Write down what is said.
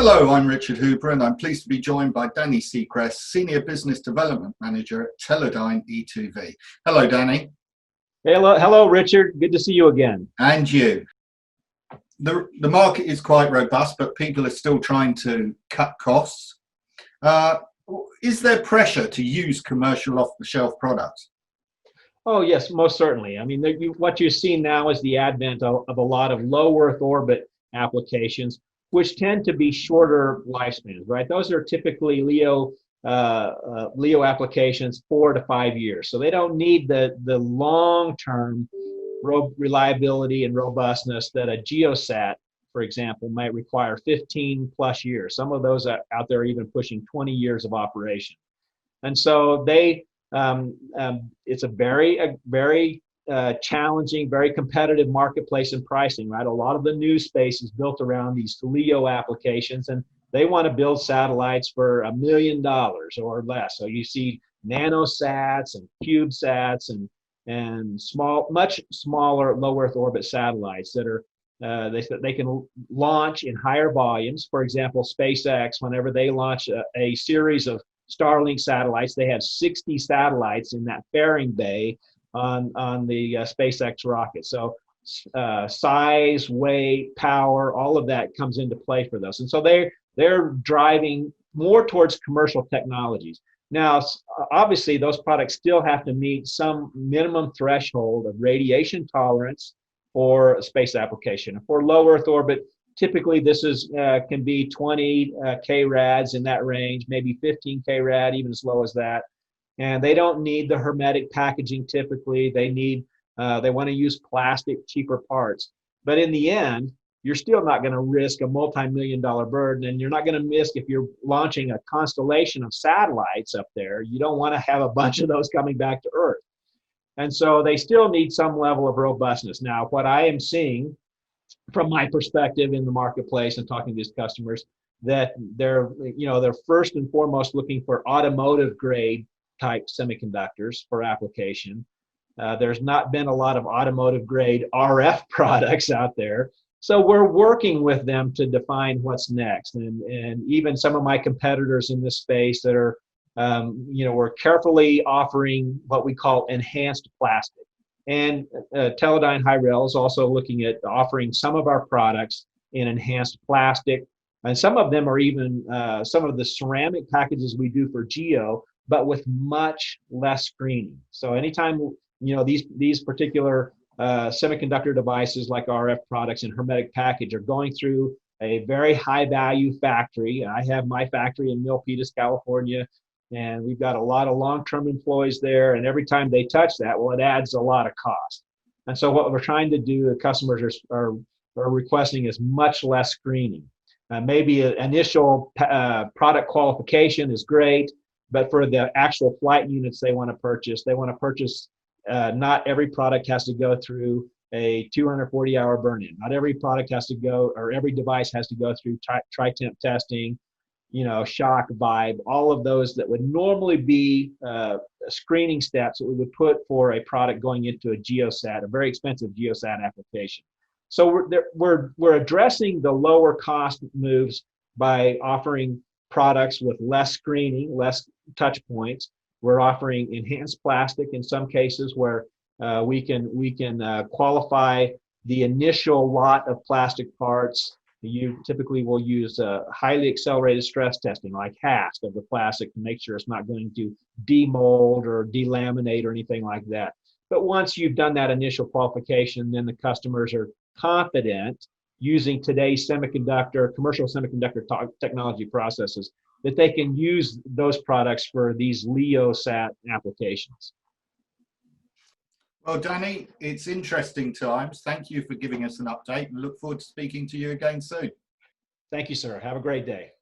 Hello, I'm Richard Hooper and I'm pleased to be joined by Danny Seacrest, Senior Business Development Manager at Teledyne e2v. Hello, Danny. Hello, Richard. Good to see you again. And you. The market is quite robust, but people are still trying to cut costs. Is there pressure to use commercial off-the-shelf products? Oh, yes, most certainly. I mean, what you're seeing now is the advent of a lot of low Earth orbit applications, which tend to be shorter lifespans, right? Those are typically LEO applications, 4 to 5 years. So they don't need the long-term reliability and robustness that a geosat, for example, might require 15 plus years. Some of those out there are even pushing 20 years of operation. And so it's a very challenging, very competitive marketplace in pricing, right? A lot of the news space is built around these LEO applications, and they want to build satellites for $1 million or less. So you see nanosats and CubeSats and much smaller low Earth orbit satellites that are they can launch in higher volumes. For example, SpaceX, whenever they launch a series of Starlink satellites, they have 60 satellites in that fairing bay on the SpaceX rocket. So size, weight, power, all of that comes into play for those. And so they're driving more towards commercial technologies. Now, obviously, those products still have to meet some minimum threshold of radiation tolerance for a space application. For low Earth orbit, typically this can be 20 K-rads in that range, maybe 15 K-rad, even as low as that. And they don't need the hermetic packaging typically. They want to use plastic, cheaper parts. But in the end, you're still not going to risk a multi-million-dollar burden, and you're not going to risk, if you're launching a constellation of satellites up there, you don't want to have a bunch of those coming back to Earth. And so they still need some level of robustness. Now, what I am seeing from my perspective in the marketplace and talking to these customers, that they're first and foremost looking for automotive grade type semiconductors for application. There's not been a lot of automotive grade RF products out there. So we're working with them to define what's next. And even some of my competitors in this space that are, we're carefully offering what we call enhanced plastic. And Teledyne HiRel is also looking at offering some of our products in enhanced plastic. And some of them are even some of the ceramic packages we do for GEO, but with much less screening. So anytime, these particular semiconductor devices like RF products and hermetic package are going through a very high value factory. I have my factory in Milpitas, California, and we've got a lot of long-term employees there. And every time they touch that, well, it adds a lot of cost. And so what we're trying to do, the customers are requesting is much less screening. Maybe an initial product qualification is great, but for the actual flight units they want to purchase, not every product has to go through a 240-hour burn-in. Not every product has to go, or every device has to go through tri-temp testing, shock, vibe, all of those that would normally be screening steps that we would put for a product going into a geosat, a very expensive geosat application. So we're addressing the lower cost moves by offering products with less screening, less touch points. We're offering enhanced plastic in some cases where we can qualify the initial lot of plastic parts. You typically will use highly accelerated stress testing like HAST of the plastic to make sure it's not going to demold or delaminate or anything like that. But once you've done that initial qualification, then the customers are confident using today's commercial semiconductor technology processes that they can use those products for these LEO sat applications. Well, Danny, it's interesting times. Thank you for giving us an update and look forward to speaking to you again soon. Thank you, sir. Have a great day.